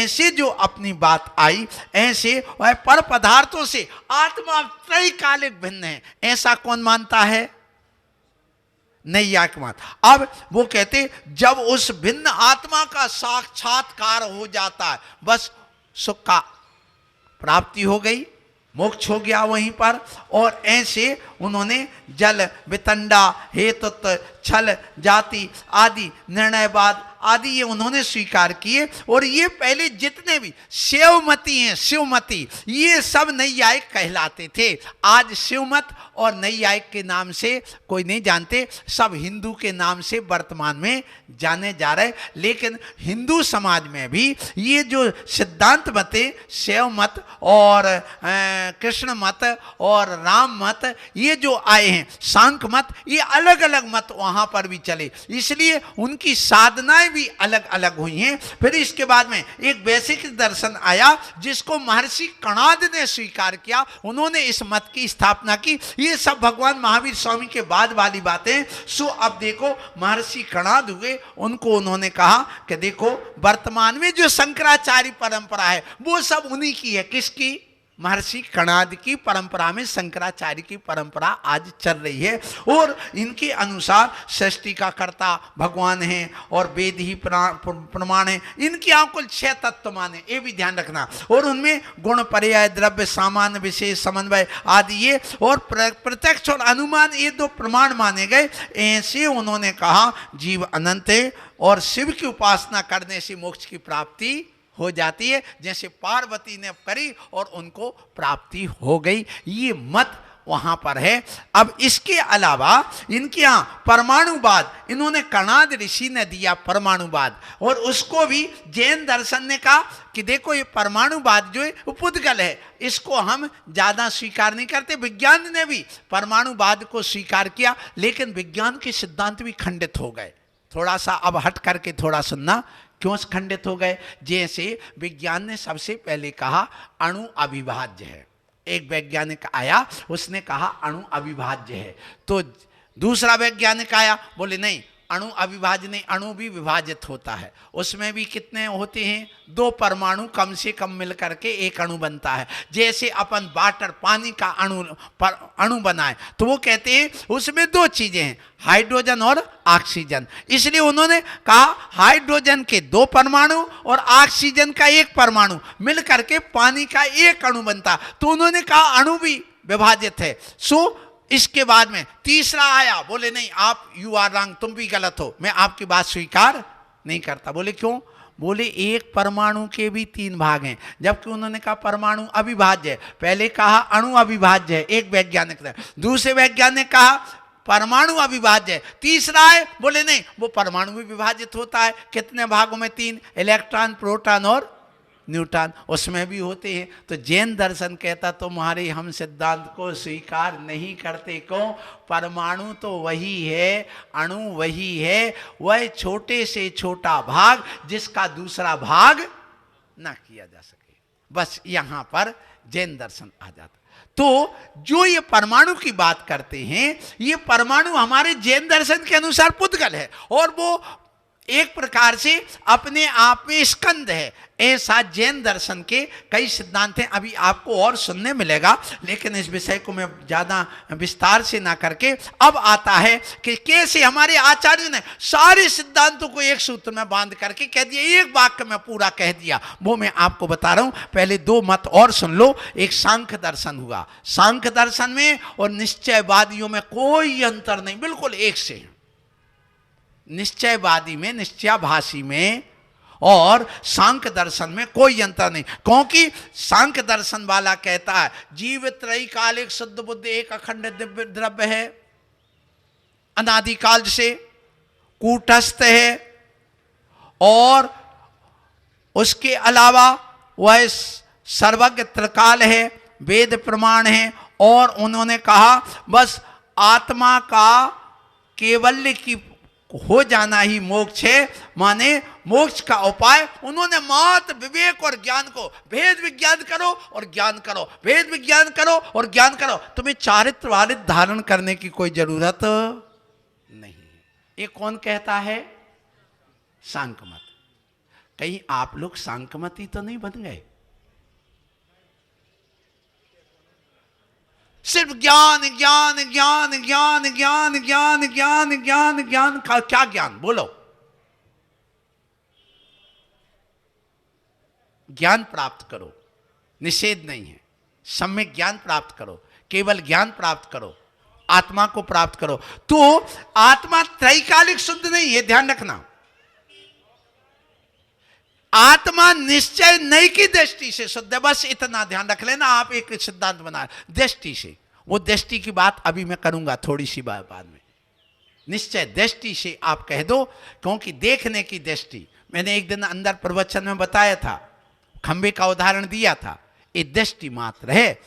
ऐसे जो अपनी बात आई, ऐसे वह पर पदार्थों से आत्मा त्रैकालिक भिन्न है, ऐसा कौन मानता है? नैयायिक मत। अब वो कहते जब उस भिन्न आत्मा का साक्षात्कार हो जाता है, बस सुख का प्राप्ति हो गई, मोक्ष हो गया वहीं पर। और ऐसे उन्होंने जल, वितंडा, हेतुत्व, छल, जाति आदि, निर्णयवाद आदि ये उन्होंने स्वीकार किए। और ये पहले जितने भी शिवमती हैं, शिवमती, ये सब नैयायिक कहलाते थे। आज शिवमत और नैयायिक के नाम से कोई नहीं जानते, सब हिंदू के नाम से वर्तमान में जाने जा रहे। लेकिन हिंदू समाज में भी ये जो सिद्धांत मतें, शिव मत और कृष्ण मत और राम मत, ये जो आए हैं, सांख्य मत, ये अलग अलग मत वहाँ पर भी चले, इसलिए उनकी साधनाएं भी अलग अलग हुई हैं। फिर इसके बाद में एक वैश्विक दर्शन आया जिसको महर्षि कणाद ने स्वीकार किया, उन्होंने इस मत की स्थापना की। ये सब भगवान महावीर स्वामी के बाद वाली बातें। सो अब देखो महर्षि कणाद हुए, उनको उन्होंने कहा कि देखो वर्तमान में जो शंकराचार्य परंपरा है वो सब उन्हीं की है। किसकी? महर्षि कणाद की परंपरा में शंकराचार्य की परंपरा आज चल रही है। और इनके अनुसार सृष्टि का कर्ता भगवान है और वेद ही प्रमाण है। इनकी आप कुल 6 तत्व माने, ये भी ध्यान रखना। और उनमें गुण, पर्याय, द्रव्य, सामान्य, विशेष, समन्वय आदि ये, और प्रत्यक्ष और अनुमान, ये 2 प्रमाण माने गए। ऐसे उन्होंने कहा जीव अनंत है और शिव की उपासना करने से मोक्ष की प्राप्ति हो जाती है, जैसे पार्वती ने करी और उनको प्राप्ति हो गई। ये मत वहां पर है। अब इसके अलावा इनके यहाँ परमाणुवाद, इन्होंने कणाद ऋषि ने दिया परमाणुवाद, और उसको भी जैन दर्शन ने कहा कि देखो ये परमाणुवाद जो है वो पुद्गल है, इसको हम ज्यादा स्वीकार नहीं करते। विज्ञान ने भी परमाणुवाद को स्वीकार किया, लेकिन विज्ञान के सिद्धांत भी खंडित हो गए। थोड़ा सा अब हट करके थोड़ा सुनना, क्यों खंडित हो गए? जैसे विज्ञान ने सबसे पहले कहा अणु अविभाज्य है। एक वैज्ञानिक आया, उसने कहा अणु अविभाज्य है। तो दूसरा वैज्ञानिक आया, बोले नहीं अणु अविभाज्य नहीं, अणु भी विभाजित होता है। उसमें भी कितने होते हैं? 2 परमाणु कम से कम मिलकर के एक अणु बनता है। जैसे अपन वाटर, पानी का अणु बनाए तो वो कहते हैं उसमें 2 चीजें हैं, हाइड्रोजन और ऑक्सीजन। इसलिए उन्होंने कहा हाइड्रोजन के 2 परमाणु और ऑक्सीजन का 1 परमाणु मिलकर के पानी का 1 अणु बनता। तो उन्होंने कहा अणु भी विभाजित है। सो इसके बाद में तीसरा आया, बोले नहीं आप यू आर रॉन्ग, तुम भी गलत हो, मैं आपकी बात स्वीकार नहीं करता। बोले क्यों? बोले 1 परमाणु के भी 3 भाग हैं, जबकि उन्होंने कहा परमाणु अविभाज्य है। पहले कहा अणु अविभाज्य है, एक वैज्ञानिक ने, दूसरे वैज्ञानिक कहा परमाणु अविभाज्य है, तीसरा है बोले नहीं वो परमाणु भी विभाजित होता है। कितने भागों में? 3, इलेक्ट्रॉन, प्रोटॉन और न्यूट्रॉन, उसमें भी होते हैं। तो जैन दर्शन कहता तुम्हारे हम सिद्धांत को स्वीकार नहीं करते। क्यों? परमाणु तो वही है, अणु वही है, वह छोटे से छोटा भाग जिसका दूसरा भाग ना किया जा सके। बस यहां पर जैन दर्शन आ जाता। तो जो ये परमाणु की बात करते हैं, ये परमाणु हमारे जैन दर्शन के अनुसार पुद्गल है और वो एक प्रकार से अपने आप में स्कंद है। ऐसा जैन दर्शन के कई सिद्धांत हैं, अभी आपको और सुनने मिलेगा, लेकिन इस विषय को मैं ज़्यादा विस्तार से ना करके अब आता है कि कैसे हमारे आचार्यों ने सारे सिद्धांतों को एक सूत्र में बांध करके कह दिया, एक वाक्य में पूरा कह दिया। वो मैं आपको बता रहा हूँ। पहले 2 मत और सुन लो। एक सांख्य दर्शन हुआ, सांख्य दर्शन में और निश्चयवादियों में कोई अंतर नहीं, बिल्कुल एक से। निश्चयवादी में, निश्चयाभासी में और सांख्य दर्शन में कोई अंतर नहीं, क्योंकि सांख्य दर्शन वाला कहता है जीव त्रैकालिक शुद्ध बुद्ध एक अखंड दिव्य द्रव्य है, अनादिकाल से कूटस्थ है, और उसके अलावा वह सर्वज्ञ त्रिकाल है, वेद प्रमाण है। और उन्होंने कहा बस आत्मा का केवल्य की हो जाना ही मोक्ष है, माने मोक्ष का उपाय। उन्होंने मात्र विवेक और ज्ञान को, भेद विज्ञान करो और ज्ञान करो, भेद विज्ञान करो और ज्ञान करो, तुम्हें चारित्र वारित्र धारण करने की कोई जरूरत नहीं। ये कौन कहता है? सांख्य मत। कहीं आप लोग सांकमती तो नहीं बन गए? सिर्फ ज्ञान ज्ञान ज्ञान ज्ञान ज्ञान ज्ञान ज्ञान ज्ञान ज्ञान का क्या ज्ञान? बोलो। ज्ञान प्राप्त करो, निषेध नहीं है, सम्यक ज्ञान प्राप्त करो, केवल ज्ञान प्राप्त करो, आत्मा को प्राप्त करो। तो आत्मा त्रैकालिक शुद्ध नहीं है, ध्यान रखना। आत्मा निश्चय नहीं की दृष्टि से शुद्ध है, बस इतना ध्यान रख लेना। आप एक सिद्धांत बना दृष्टि से, वो दृष्टि की बात अभी मैं करूंगा थोड़ी सी बात बाद में। निश्चय दृष्टि से आप कह दो, क्योंकि देखने की दृष्टि, मैंने एक दिन अंदर प्रवचन में बताया था, खंबे का उदाहरण दिया था, ये दृष्टि मात्र है।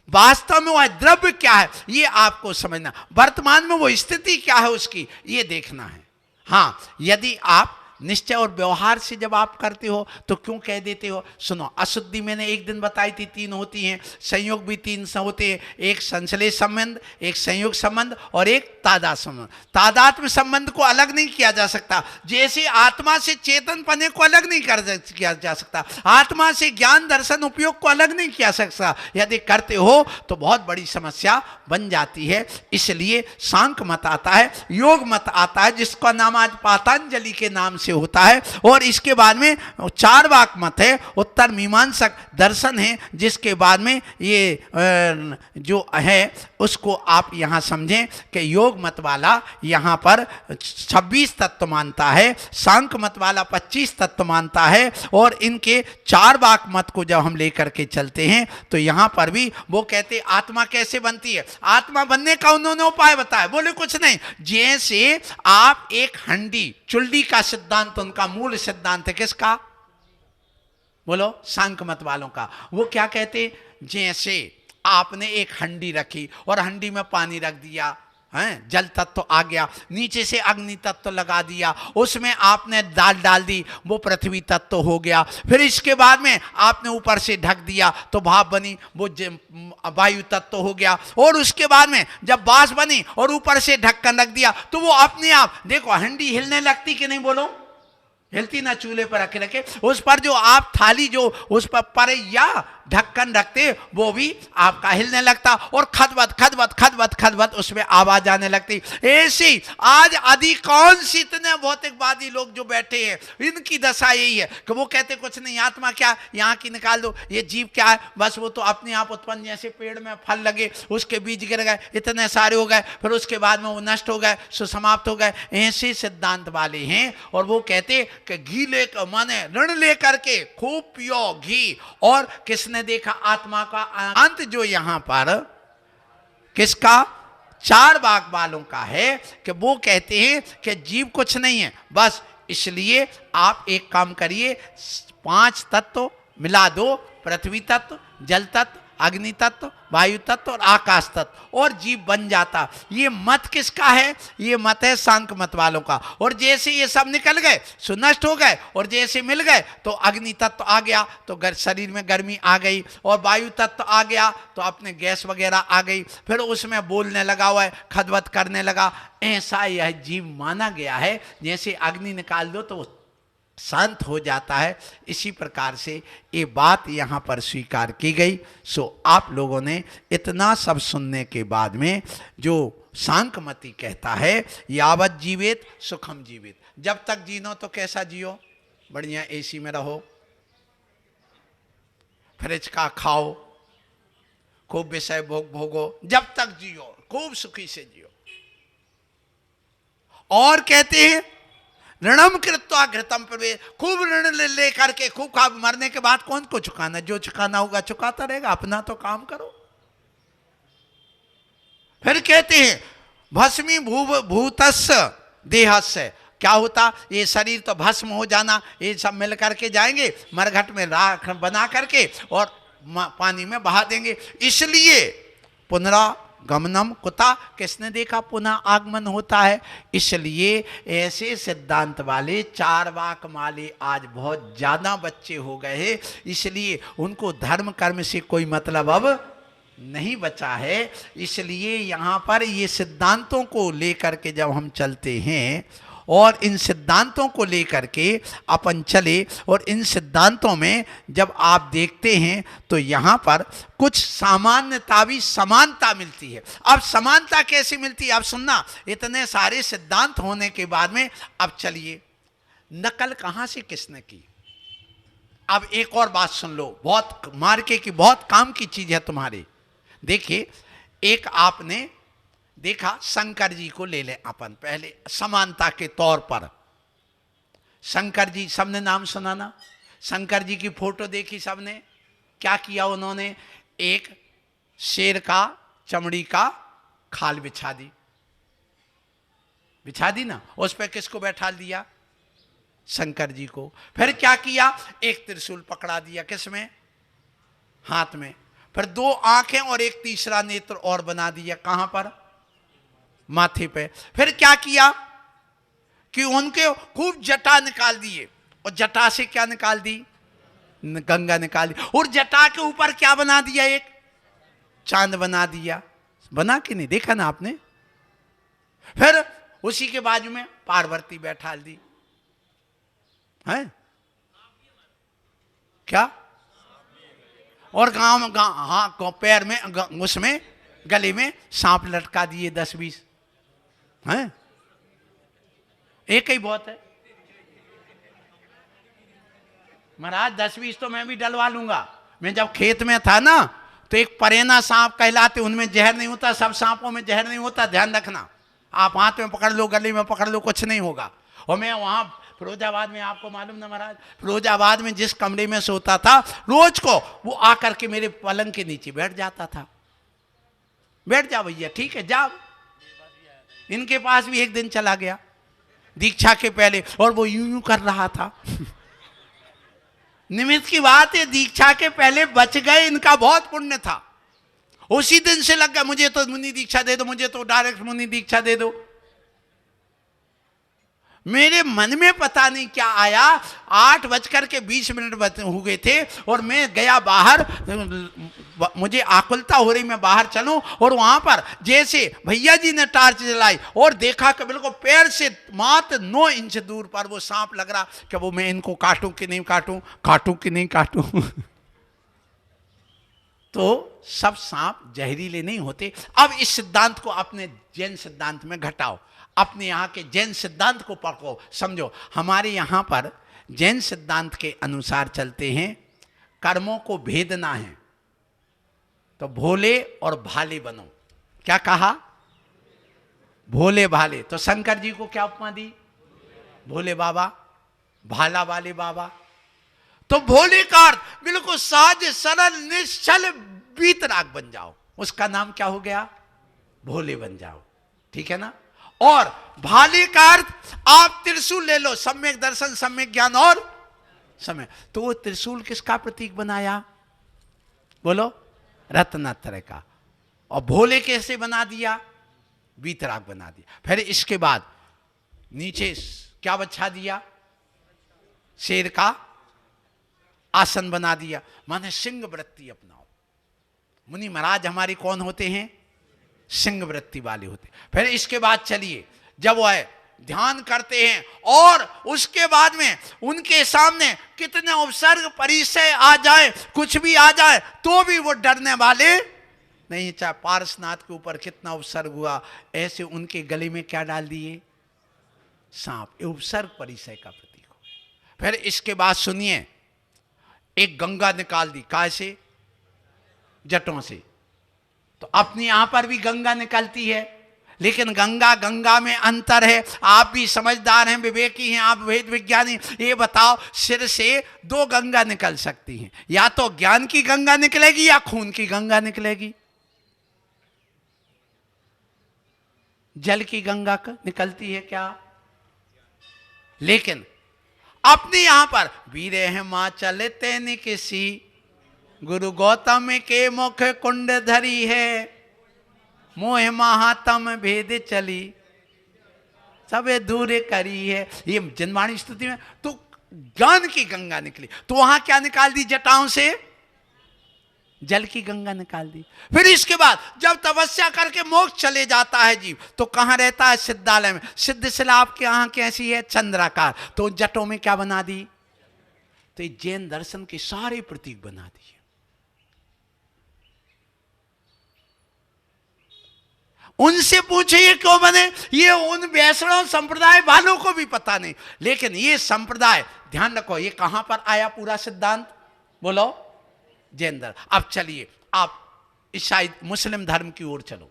वास्तव में वह द्रव्य क्या है ये आपको समझना, वर्तमान में वो स्थिति क्या है उसकी ये देखना है। हाँ, यदि आप निश्चय और व्यवहार से जब आप करते हो तो क्यों कह देते हो? सुनो, अशुद्धि मैंने एक दिन बताई थी, 3 होती हैं, संयोग भी 3 होते हैं, एक संश्लेष संबंध, एक संयोग संबंध और एक तादात संबंध। तादात्म्य संबंध को अलग नहीं किया जा सकता, जैसे आत्मा से चेतन पने को अलग नहीं किया जा सकता, आत्मा से ज्ञान दर्शन उपयोग को अलग नहीं किया सकता। यदि करते हो तो बहुत बड़ी समस्या बन जाती है। इसलिए सांख्य मत आता है, योग मत आता है, जिसका नाम आज पातंजलि के नाम से होता है, और इसके बाद में चार्वाक मत है, उत्तर मीमांसक दर्शन है, जिसके बाद में ये जो है उसको आप यहां समझें कि योग मत वाला यहां पर 26 तत्व मानता है, सांख्य मत वाला 25 तत्व मानता है, और इनके चार्वाक मत को जब हम लेकर के चलते हैं तो यहां पर भी वो कहते आत्मा कैसे बनती है। आत्मा बनने का उन्होंने उपाय बताया, बोले कुछ नहीं, जैसे आप एक हंडी, चुल्ली का सिद्धांत उनका मूल सिद्धांत है, किसका? बोलो, सांख्य मत वालों का। वो क्या कहते, जैसे आपने एक हंडी रखी और हंडी में पानी रख दिया, हैं, जल तत्व आ गया, नीचे से अग्नि तत्व लगा दिया, उसमें आपने दाल डाल दी, वो पृथ्वी तत्व हो गया। फिर इसके बाद में आपने ऊपर से ढक दिया तो भाप बनी, वो वायु तत्व हो गया। और उसके बाद में जब बांस बनी और ऊपर से ढक्कन रख दिया तो वो अपने आप, देखो हंडी हिलने लगती कि नहीं? बोलो, हिलती ना? चूल्हे पर रखे रखे उस पर जो आप थाली जो उस पर या ढक्कन रखते वो भी आपका हिलने लगता, और खदबद खदबद खदबद खदबद उसमें आवाज आने लगती। ऐसी आज अधिकांश इतने भौतिकवादी लोग जो बैठे हैं, इनकी दशा यही है कि वो कहते कुछ नहीं, आत्मा क्या यहाँ की निकाल दो, ये जीव क्या है, बस वो तो अपने आप उत्पन्न, जैसे पेड़ में फल लगे, उसके बीज गिर गए, इतने सारे हो गए, फिर उसके बाद में वो नष्ट हो गए, समाप्त हो गए। ऐसे सिद्धांत वाले हैं। और वो कहते कि घी लेकर, माने ऋण लेकर के खूब पियो घी, और किसने देखा आत्मा का अंत जो यहां पर किसका? चार्वाक वालों का है, कि वो कहते हैं कि जीव कुछ नहीं है, बस इसलिए आप एक काम करिए, 5 तत्व मिला दो, पृथ्वी तत्व, जल तत्व, अग्नि तत्व, वायु तत्व और आकाश तत्व, और जीव बन जाता। ये मत किसका है? ये मत है सांख्य मत वालों का। और जैसे ये सब निकल गए सो नष्ट हो गए, और जैसे मिल गए तो अग्नि तत्व आ गया तो शरीर में गर्मी आ गई, और वायु तत्व आ गया तो अपने गैस वगैरह आ गई, फिर उसमें बोलने लगा हुआ है, खदबद करने लगा। ऐसा यह जीव माना गया है, जैसे अग्नि निकाल दो तो शांत हो जाता है। इसी प्रकार से ये बात यहाँ पर स्वीकार की गई। सो आप लोगों ने इतना सब सुनने के बाद में जो सांख्यमति कहता है, यावत जीवेत सुखम जीवेत, जब तक जीनो तो कैसा जियो? बढ़िया एसी में रहो, फ्रिज का खाओ, खूब विषय भोग भोगो, जब तक जियो खूब सुखी से जियो। और कहते हैं ऋणम कृत्वा घृतम प्रवेश, खूब ऋण ले करके खूब खा, मरने के बाद कौन को चुकाना? जो चुकाना होगा चुकाता रहेगा, अपना तो काम करो। फिर कहते हैं भस्मी भूतस्य देहस्य, क्या होता? ये शरीर तो भस्म हो जाना, ये सब मिल करके जाएंगे मरघट में राख बना करके और पानी में बहा देंगे। इसलिए पुनरागमनम कुता, किसने देखा पुनः आगमन होता है? इसलिए ऐसे सिद्धांत वाले चार्वाक वाले आज बहुत ज्यादा बच्चे हो गए हैं, इसलिए उनको धर्म कर्म से कोई मतलब अब नहीं बचा है। इसलिए यहाँ पर ये सिद्धांतों को लेकर के जब हम चलते हैं और इन सिद्धांतों को लेकर के अपन चले, और इन सिद्धांतों में जब आप देखते हैं तो यहाँ पर कुछ सामान्यता भी समानता मिलती है। अब समानता कैसे मिलती है, अब सुनना, इतने सारे सिद्धांत होने के बाद में अब चलिए, नकल कहाँ से किसने की। अब एक और बात सुन लो, बहुत मार्के की, बहुत काम की चीज है तुम्हारे। देखिए, एक आपने देखा, शंकर जी को ले लें अपन पहले समानता के तौर पर। शंकर जी, सबने नाम सुना ना, शंकर जी की फोटो देखी सबने, क्या किया उन्होंने, एक शेर का चमड़ी का खाल बिछा दी ना, उस पर किसको बैठा दिया, शंकर जी को। फिर क्या किया, एक त्रिशूल पकड़ा दिया, किसमें, हाथ में। फिर 2 आंखें और एक तीसरा नेत्र और बना दिया, कहां पर, माथे पे। फिर क्या किया कि उनके खूब जटा निकाल दिए, और जटा से क्या निकाल दी, गंगा निकाल दी, और जटा के ऊपर क्या बना दिया, एक चांद बना दिया, बना कि नहीं, देखा ना आपने। फिर उसी के बाजू में पार्वती बैठा दी है, क्या, और हाँ पैर में, उसमें गले में सांप लटका दिए 10-20 हैं, एक ही बहुत है महाराज, 10-20 तो मैं भी डलवा लूंगा। मैं जब खेत में था ना, तो एक परेना सांप कहलाते, उनमें जहर नहीं होता, सब सांपों में जहर नहीं होता, ध्यान रखना। आप हाथ में पकड़ लो, गले में पकड़ लो, कुछ नहीं होगा। और मैं वहां फिरोजाबाद में, आपको मालूम ना महाराज, फिरोजाबाद में जिस कमरे में सोता था, रोज को वो आकर के मेरे पलंग के नीचे बैठ जाता था। बैठ जा भैया, ठीक है जाओ। इनके पास भी एक दिन चला गया दीक्षा के पहले, और वो यूं यूं कर रहा था। निमित्त की बात है, दीक्षा के पहले बच गए, इनका बहुत पुण्य था। उसी दिन से लग गया, मुझे तो मुनि दीक्षा दे दो, मुझे तो डायरेक्ट मुनि दीक्षा दे दो। मेरे मन में पता नहीं क्या आया, 8:20 हो गए थे, और मैं गया बाहर, मुझे आकुलता हो रही, मैं बाहर चलूं, और वहां पर जैसे भैया जी ने टार्च जलाई और देखा कि बिल्कुल पैर से मात्र 9 इंच दूर पर वो सांप लग रहा, कि वो मैं इनको काटूं कि नहीं काटूं, काटूं कि नहीं काटूं। तो सब सांप जहरीले नहीं होते। अब इस सिद्धांत को अपने जैन सिद्धांत में घटाओ, अपने यहाँ के जैन सिद्धांत को पढ़ो, समझो। हमारे यहाँ पर जैन सिद्धांत के अनुसार चलते हैं, कर्मों को भेदना है तो भोले और भाले बनो। क्या कहा, भोले भाले। तो शंकर जी को क्या उपमा दी, भोले बाबा, भाला वाले बाबा। तो भोले का अर्थ बिल्कुल सहज सरल निश्चल वीतराग बन जाओ, उसका नाम क्या हो गया, भोले बन जाओ, ठीक है ना। और भाले का अर्थ आप त्रिशूल ले लो, सम्यक दर्शन, सम्यक ज्ञान और समय। तो वो त्रिशूल किसका प्रतीक बनाया, बोलो, रत्नत्रय का। और भोले कैसे बना दिया, वीतराग बना दिया। फिर इसके बाद नीचे क्या बचा दिया, शेर का आसन बना दिया, माने सिंह वृत्ति अपनाओ। मुनि महाराज हमारे कौन होते हैं, सिंह वृत्ति वाले होते। फिर इसके बाद चलिए, जब वो है ध्यान करते हैं, और उसके बाद में उनके सामने कितने उपसर्ग परिचय आ जाए, कुछ भी आ जाए, तो भी वो डरने वाले नहीं। चाहे पारसनाथ के ऊपर कितना उपसर्ग हुआ, ऐसे उनके गले में क्या डाल दिए, सांप। उपसर्ग परिचय का प्रतीक हो। फिर इसके बाद सुनिए, एक गंगा निकाल दी, कैसे, जटों से। तो अपने यहां पर भी गंगा निकलती है, लेकिन गंगा में अंतर है। आप भी समझदार हैं, विवेकी हैं, आप वेद विज्ञानी, ये बताओ, सिर से 2 गंगा निकल सकती हैं, या तो ज्ञान की गंगा निकलेगी या खून की गंगा निकलेगी। जल की गंगा निकलती है क्या, लेकिन अपने यहां पर वीरे हैं मां चलते न किसी, गुरु गौतम के मुख कुंड धरी है, मोह महात्म भेद चली सबे दूर करी है। ये जनवाणी स्तुति में तो ज्ञान की गंगा निकली। तो वहां क्या निकाल दी, जटाओं से जल की गंगा निकाल दी। फिर इसके बाद जब तपस्या करके मोक्ष चले जाता है जीव, तो कहाँ रहता है? सिद्धालय में। सिद्धशिला आपके यहाँ कैसी है? चंद्राकार। तो जटों में क्या बना दी? तो जैन दर्शन के सारे प्रतीक बना दिए। उनसे पूछे ये क्यों बने? ये उन वैष्णव संप्रदाय वालों को भी पता नहीं, लेकिन ये संप्रदाय, ध्यान रखो, ये कहां पर आया पूरा सिद्धांत? बोलो, जैन धर्म। अब चलिए आप ईसाई मुस्लिम धर्म की ओर चलो।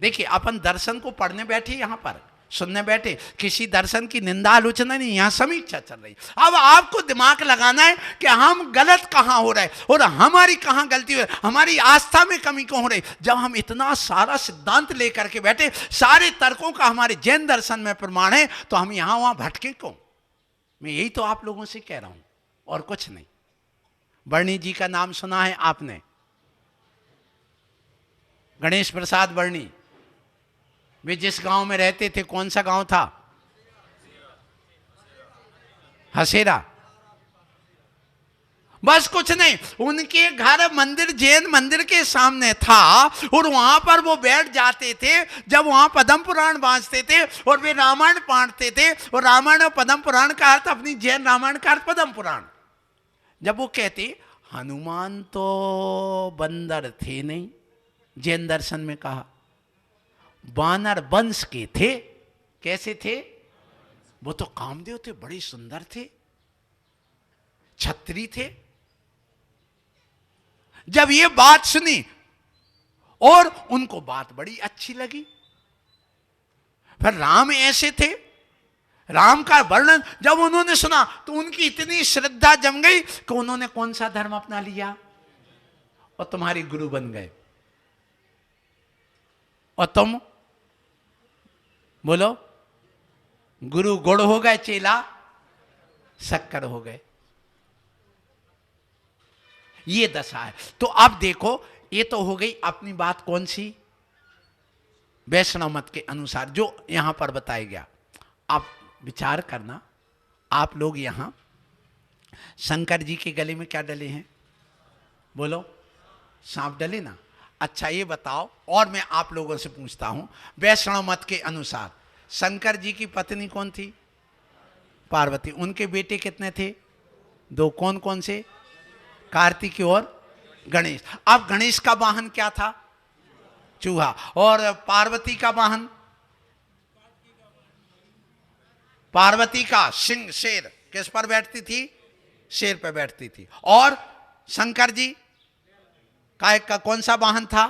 देखिए, अपन दर्शन को पढ़ने बैठे, यहां पर सुनने बैठे, किसी दर्शन की निंदा आलोचना नहीं, यहां समीक्षा चल रही। अब आपको दिमाग लगाना है कि हम गलत कहां हो रहे और हमारी कहां गलती हो रही, हमारी आस्था में कमी क्यों हो रही। जब हम इतना सारा सिद्धांत लेकर के बैठे, सारे तर्कों का हमारे जैन दर्शन में प्रमाण है, तो हम यहां वहां भटके क्यों? मैं यही तो आप लोगों से कह रहा हूं, और कुछ नहीं। वर्णी जी का नाम सुना है आपने? गणेश प्रसाद वर्णी। वे जिस गांव में रहते थे, कौन सा गांव था? हसेरा। बस कुछ नहीं, उनके घर मंदिर, जैन मंदिर के सामने था, और वहां पर वो बैठ जाते थे जब वहां पद्म पुराण बांचते थे, और वे रामायण पढ़ते थे। और रामायण और पद्म पुराण का अर्थ, अपनी जैन रामायण का अर्थ पद्म पुराण। जब वो कहते हनुमान तो बंदर थे नहीं, जैन दर्शन में कहा वानर वंश के थे। कैसे थे? वो तो कामदेव थे, बड़े सुंदर थे, छत्री थे। जब ये बात सुनी और उनको बात बड़ी अच्छी लगी, फिर राम ऐसे थे, राम का वर्णन जब उन्होंने सुना तो उनकी इतनी श्रद्धा जम गई कि उन्होंने कौन सा धर्म अपना लिया और तुम्हारे गुरु बन गए। और तुम बोलो, गुरु गुड़ हो गए, चेला शक्कर हो गए। ये दशा है। तो अब देखो, ये तो हो गई अपनी बात, कौन सी? वैष्णव मत के अनुसार जो यहां पर बताया गया। आप विचार करना, आप लोग यहां शंकर जी के गले में क्या डले हैं? बोलो, सांप डले ना। अच्छा ये बताओ, और मैं आप लोगों से पूछता हूं, वैष्णव मत के अनुसार शंकर जी की पत्नी कौन थी? पार्वती। उनके बेटे कितने थे? 2। कौन कौन से? कार्तिक और गणेश। अब गणेश का वाहन क्या था? चूहा। और पार्वती का वाहन? पार्वती का सिंह, शेर। किस पर बैठती थी? शेर पर बैठती थी। और शंकर जी का कौन सा वाहन था?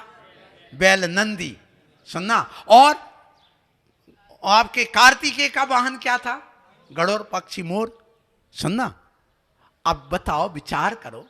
बैल, नंदी। सुनना। और आपके कार्तिकेय का वाहन क्या था? गरुड़, पक्षी, मोर। सुनना। अब बताओ, विचार करो।